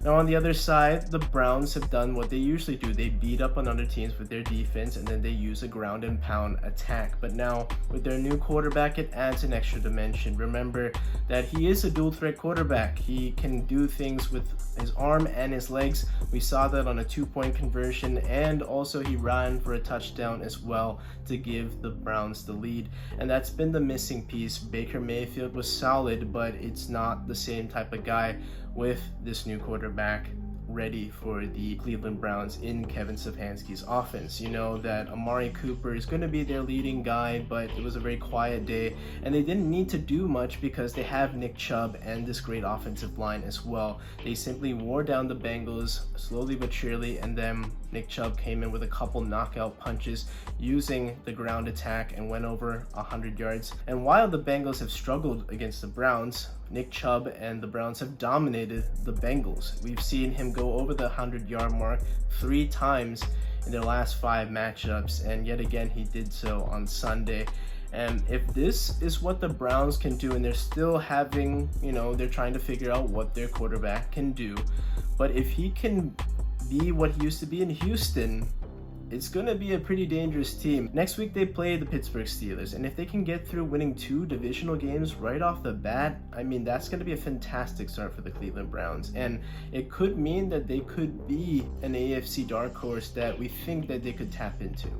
Now on the other side, the Browns have done what they usually do. They beat up on other teams with their defense, and then they use a ground and pound attack. But now with their new quarterback, it adds an extra dimension. Remember that he is a dual threat quarterback. He can do things with his arm and his legs. We saw that on a 2-point conversion, and also he ran for a touchdown as well to give the Browns the lead. And that's been the missing piece. Baker Mayfield was solid, but it's not the same type of guy with this new quarterback ready for the Cleveland Browns in Kevin Stefanski's offense. You know that Amari Cooper is going to be their leading guy, but it was a very quiet day, and they didn't need to do much because they have Nick Chubb and this great offensive line as well. They simply wore down the Bengals slowly but surely, and then Nick Chubb came in with a couple knockout punches using the ground attack and went over 100 yards. And while the Bengals have struggled against the Browns, Nick Chubb and the Browns have dominated the Bengals. We've seen him go over the 100-yard mark 3 times in their last 5 matchups, and yet again he did so on Sunday. And if this is what the Browns can do, and they're still having, they're trying to figure out what their quarterback can do, but if he can be what he used to be in Houston, it's going to be a pretty dangerous team. Next week they play the Pittsburgh Steelers, and if they can get through winning 2 divisional games right off the bat, I mean, that's going to be a fantastic start for the Cleveland Browns, and it could mean that they could be an AFC dark horse that we think that they could tap into.